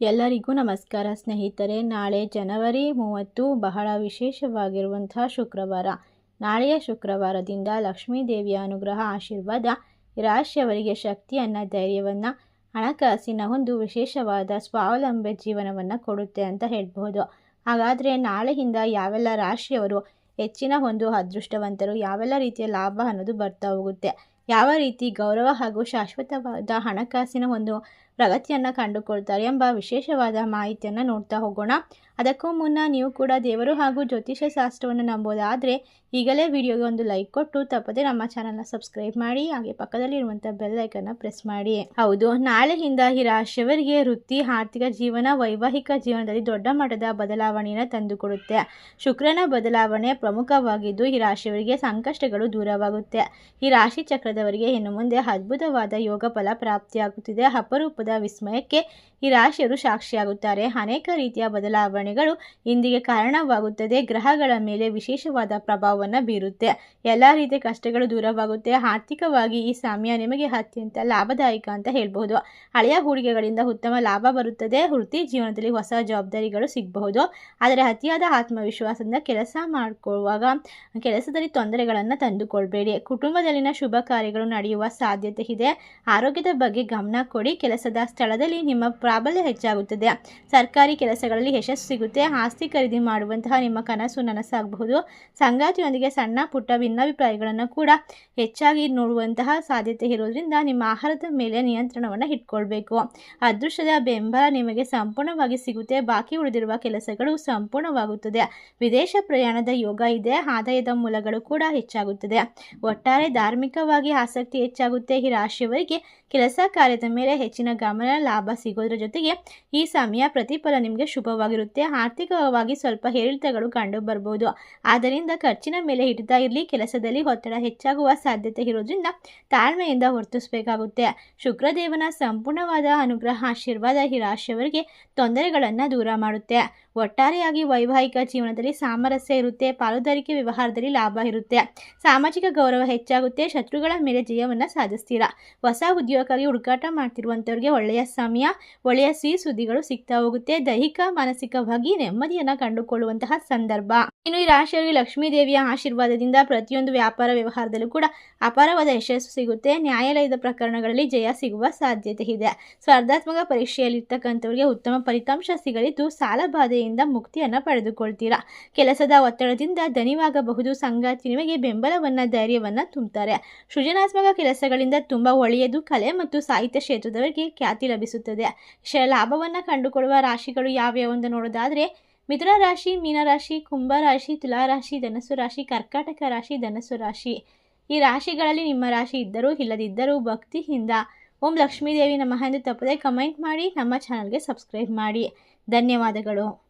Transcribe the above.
ಎಲ್ಲರಿಗೂ ನಮಸ್ಕಾರ ಸ್ನೇಹಿತರೆ. ನಾಳೆ ಜನವರಿ 30 ಬಹಳ ವಿಶೇಷವಾಗಿರುವಂತಹ ಶುಕ್ರವಾರ. ನಾಳೆಯ ಶುಕ್ರವಾರದಿಂದ ಲಕ್ಷ್ಮೀ ದೇವಿಯ ಅನುಗ್ರಹ ಆಶೀರ್ವಾದ ಈ ರಾಶಿಯವರಿಗೆ ಶಕ್ತಿಯನ್ನು, ಧೈರ್ಯವನ್ನು, ಹಣಕಾಸಿನ ಒಂದು ವಿಶೇಷವಾದ ಸ್ವಾವಲಂಬಿ ಜೀವನವನ್ನು ಕೊಡುತ್ತೆ ಅಂತ ಹೇಳ್ಬಹುದು. ಹಾಗಾದರೆ ನಾಳೆಯಿಂದ ಯಾವೆಲ್ಲ ರಾಶಿಯವರು ಹೆಚ್ಚಿನ ಒಂದು ಅದೃಷ್ಟವಂತರು, ಯಾವೆಲ್ಲ ರೀತಿಯ ಲಾಭ ಅನ್ನೋದು ಬರ್ತಾ ಹೋಗುತ್ತೆ, ಯಾವ ರೀತಿ ಗೌರವ ಹಾಗೂ ಶಾಶ್ವತವಾದ ಹಣಕಾಸಿನ ಒಂದು ಪ್ರಗತಿಯನ್ನು ಕಂಡುಕೊಳ್ತಾರೆ ಎಂಬ ವಿಶೇಷವಾದ ಮಾಹಿತಿಯನ್ನು ನೋಡ್ತಾ ಹೋಗೋಣ. ಅದಕ್ಕೂ ಮುನ್ನ ನೀವು ಕೂಡ ದೇವರು ಹಾಗೂ ಜ್ಯೋತಿಷ್ಯ ಶಾಸ್ತ್ರವನ್ನು ನಂಬೋದಾದರೆ ಈಗಲೇ ವಿಡಿಯೋಗೆ ಒಂದು ಲೈಕ್ ಕೊಟ್ಟು ತಪ್ಪದೆ ನಮ್ಮ ಚಾನಲ್ನ ಸಬ್ಸ್ಕ್ರೈಬ್ ಮಾಡಿ, ಹಾಗೆ ಪಕ್ಕದಲ್ಲಿರುವಂಥ ಬೆಲ್ ಐಕನ್ನ ಪ್ರೆಸ್ ಮಾಡಿ. ಹೌದು, ನಾಳೆಯಿಂದ ಈ ರಾಶಿಯವರಿಗೆ ವೃತ್ತಿ, ಆರ್ಥಿಕ ಜೀವನ, ವೈವಾಹಿಕ ಜೀವನದಲ್ಲಿ ದೊಡ್ಡ ಮಟ್ಟದ ಬದಲಾವಣೆಯನ್ನು ತಂದುಕೊಡುತ್ತೆ. ಶುಕ್ರನ ಬದಲಾವಣೆ ಪ್ರಮುಖವಾಗಿದ್ದು ಈ ರಾಶಿಯವರಿಗೆ ಸಂಕಷ್ಟಗಳು ದೂರವಾಗುತ್ತೆ. ಈ ರಾಶಿ ಚಕ್ರದವರಿಗೆ ಇನ್ನು ಮುಂದೆ ಅದ್ಭುತವಾದ ಯೋಗ ಫಲ ಪ್ರಾಪ್ತಿಯಾಗುತ್ತಿದೆ. ಅಪರೂಪದ ವಿಸ್ಮಯಕ್ಕೆ ಈ ರಾಶಿಯವರು ಸಾಕ್ಷಿಯಾಗುತ್ತಾರೆ. ಅನೇಕ ರೀತಿಯ ಬದಲಾವಣೆಗಳು ಇಂದಿಗೆ ಕಾರಣವಾಗುತ್ತದೆ. ಗ್ರಹಗಳ ಮೇಲೆ ವಿಶೇಷವಾದ ಪ್ರಭಾವವನ್ನು ಬೀರುತ್ತೆ. ಎಲ್ಲ ರೀತಿಯ ಕಷ್ಟಗಳು ದೂರವಾಗುತ್ತೆ. ಆರ್ಥಿಕವಾಗಿ ಈ ಸಮಯ ನಿಮಗೆ ಅತ್ಯಂತ ಲಾಭದಾಯಕ ಅಂತ ಹೇಳ್ಬಹುದು. ಹಳೆಯ ಹೂಡಿಕೆಗಳಿಂದ ಉತ್ತಮ ಲಾಭ ಬರುತ್ತದೆ. ವೃತ್ತಿ ಜೀವನದಲ್ಲಿ ಹೊಸ ಜವಾಬ್ದಾರಿಗಳು ಸಿಗಬಹುದು. ಆದರೆ ಅತಿಯಾದ ಆತ್ಮವಿಶ್ವಾಸದಿಂದ ಕೆಲಸ ಮಾಡಿಕೊಳ್ಳುವಾಗ ಕೆಲಸದಲ್ಲಿ ತೊಂದರೆಗಳನ್ನು ತಂದುಕೊಳ್ಬೇಡಿ. ಕುಟುಂಬದಲ್ಲಿನ ಶುಭ ಕಾರ್ಯಗಳು ನಡೆಯುವ ಸಾಧ್ಯತೆ ಇದೆ. ಆರೋಗ್ಯದ ಬಗ್ಗೆ ಗಮನ ಕೊಡಿ. ಕೆಲಸದ ಸ್ಥಳದಲ್ಲಿ ನಿಮ್ಮ ಪ್ರಾಬಲ್ಯ ಹೆಚ್ಚಾಗುತ್ತದೆ. ಸರ್ಕಾರಿ ಕೆಲಸಗಳಲ್ಲಿ ಯಶಸ್ಸು ಸಿಗುತ್ತೆ. ಆಸ್ತಿ ಖರೀದಿ ಮಾಡುವಂತಹ ನಿಮ್ಮ ಕನಸು ನನಸಾಗಬಹುದು. ಸಂಗಾತಿಯೊಂದಿಗೆ ಸಣ್ಣ ಪುಟ್ಟ ಭಿನ್ನಾಭಿಪ್ರಾಯಗಳನ್ನು ಕೂಡ ಹೆಚ್ಚಾಗಿ ನೋಡುವಂತಹ ಸಾಧ್ಯತೆ ಇರೋದ್ರಿಂದ ನಿಮ್ಮ ಆಹಾರದ ಮೇಲೆ ನಿಯಂತ್ರಣವನ್ನು ಇಟ್ಕೊಳ್ಬೇಕು. ಅದೃಷ್ಟದ ಬೆಂಬಲ ನಿಮಗೆ ಸಂಪೂರ್ಣವಾಗಿ ಸಿಗುತ್ತೆ. ಬಾಕಿ ಉಳಿದಿರುವ ಕೆಲಸಗಳು ಸಂಪೂರ್ಣವಾಗುತ್ತದೆ. ವಿದೇಶ ಪ್ರಯಾಣದ ಯೋಗ ಇದೆ. ಆದಾಯದ ಮೂಲಗಳು ಕೂಡ ಹೆಚ್ಚಾಗುತ್ತದೆ. ಒಟ್ಟಾರೆ ಧಾರ್ಮಿಕವಾಗಿ ಆಸಕ್ತಿ ಹೆಚ್ಚಾಗುತ್ತೆ. ಈ ರಾಶಿಯವರಿಗೆ ಕೆಲಸ ಕಾರ್ಯದ ಮೇಲೆ ಹೆಚ್ಚಿನ ಗಮನ, ಲಾಭ ಸಿಗೋದ್ರ ಜೊತೆಗೆ ಈ ಸಮಯ ಪ್ರತಿಫಲ ನಿಮಗೆ ಶುಭವಾಗಿರುತ್ತೆ. ಆರ್ಥಿಕವಾಗಿ ಸ್ವಲ್ಪ ಏರಿಳಿತಗಳು ಕಂಡು ಬರ್ಬೋದು. ಆದ್ದರಿಂದ ಖರ್ಚಿನ ಮೇಲೆ ಹಿಡಿತಾ ಇರಲಿ. ಕೆಲಸದಲ್ಲಿ ಒತ್ತಡ ಹೆಚ್ಚಾಗುವ ಸಾಧ್ಯತೆ ಇರೋದ್ರಿಂದ ತಾಳ್ಮೆಯಿಂದ ವರ್ತಿಸಬೇಕಾಗುತ್ತೆ. ಶುಕ್ರದೇವನ ಸಂಪೂರ್ಣವಾದ ಅನುಗ್ರಹ ಆಶೀರ್ವಾದ ಈ ರಾಶಿಯವರಿಗೆ ತೊಂದರೆಗಳನ್ನು ದೂರ ಮಾಡುತ್ತೆ. ಒಟ್ಟಾರೆಯಾಗಿ ವೈವಾಹಿಕ ಜೀವನದಲ್ಲಿ ಸಾಮರಸ್ಯ ಇರುತ್ತೆ. ಪಾಲುದಾರಿಕೆ ವ್ಯವಹಾರದಲ್ಲಿ ಲಾಭ ಇರುತ್ತೆ. ಸಾಮಾಜಿಕ ಗೌರವ ಹೆಚ್ಚಾಗುತ್ತೆ. ಶತ್ರುಗಳ ಮೇಲೆ ಜಯವನ್ನು ಸಾಧಿಸ್ತೀರಾ. ಹೊಸ ಉದ್ಯೋಗಕ್ಕಾಗಿ ಹುಡುಕಾಟ ಮಾಡ್ತಿರುವಂಥವ್ರಿಗೆ ಒಳ್ಳೆಯ ಸಮಯ, ಒಳ್ಳೆಯ ಸಿಹಿ ಸುದ್ದಿಗಳು ಸಿಗ್ತಾ ಹೋಗುತ್ತೆ. ದೈಹಿಕ ಮಾನಸಿಕವಾಗಿ ನೆಮ್ಮದಿಯನ್ನು ಕಂಡುಕೊಳ್ಳುವಂತಹ ಸಂದರ್ಭ. ಇನ್ನು ಈ ರಾಶಿಯವರಿಗೆ ಲಕ್ಷ್ಮೀ ದೇವಿಯ ಆಶೀರ್ವಾದದಿಂದ ಪ್ರತಿಯೊಂದು ವ್ಯಾಪಾರ ವ್ಯವಹಾರದಲ್ಲೂ ಕೂಡ ಅಪಾರವಾದ ಯಶಸ್ಸು ಸಿಗುತ್ತೆ. ನ್ಯಾಯಾಲಯದ ಪ್ರಕರಣಗಳಲ್ಲಿ ಜಯ ಸಿಗುವ ಸಾಧ್ಯತೆ ಇದೆ. ಸ್ಪರ್ಧಾತ್ಮಕ ಪರೀಕ್ಷೆಯಲ್ಲಿರ್ತಕ್ಕಂಥವರಿಗೆ ಉತ್ತಮ ಫಲಿತಾಂಶ ಸಿಗಲಿದ್ದು ಸಾಲ ಬಾಧೆಯಿಂದ ಮುಕ್ತಿಯನ್ನು ಪಡೆದುಕೊಳ್ತೀರಾ. ಕೆಲಸದ ಒತ್ತಡದಿಂದ ದಣಿವಾಗಬಹುದು. ಸಂಗಾತಿ ನಿಮಗೆ ಬೆಂಬಲವನ್ನು, ಧೈರ್ಯವನ್ನು ತುಂಬುತ್ತಾರೆ. ಸೃಜನಾತ್ಮಕ ಕೆಲಸಗಳಿಂದ ತುಂಬಾ ಒಳ್ಳೆಯದು. ಕಲೆ ಮತ್ತು ಸಾಹಿತ್ಯ ಕ್ಷೇತ್ರದವರಿಗೆ ಖ್ಯಾತಿ ಲಭಿಸುತ್ತದೆ. ಲಾಭವನ್ನು ಕಂಡುಕೊಳ್ಳುವ ರಾಶಿಗಳು ಯಾವ್ಯಾವ ಅಂತ ನೋಡೋದಾದರೆ ಮಿಥುನ ರಾಶಿ, ಮೀನರಾಶಿ, ಕುಂಭ ರಾಶಿ, ತುಲಾ ರಾಶಿ, ಧನಸ್ಸು ರಾಶಿ, ಕರ್ಕಾಟಕ ರಾಶಿ, ಧನಸ್ಸು ರಾಶಿ. ಈ ರಾಶಿಗಳಲ್ಲಿ ನಿಮ್ಮ ರಾಶಿ ಇದ್ದರೂ ಇಲ್ಲದಿದ್ದರೂ ಭಕ್ತಿಯಿಂದ ಓಂ ಲಕ್ಷ್ಮೀ ದೇವಿ ನಮಃ ಎಂದು ತಪ್ಪದೆ ಕಮೆಂಟ್ ಮಾಡಿ ನಮ್ಮ ಚಾನಲ್ಗೆ ಸಬ್ಸ್ಕ್ರೈಬ್ ಮಾಡಿ. ಧನ್ಯವಾದಗಳು.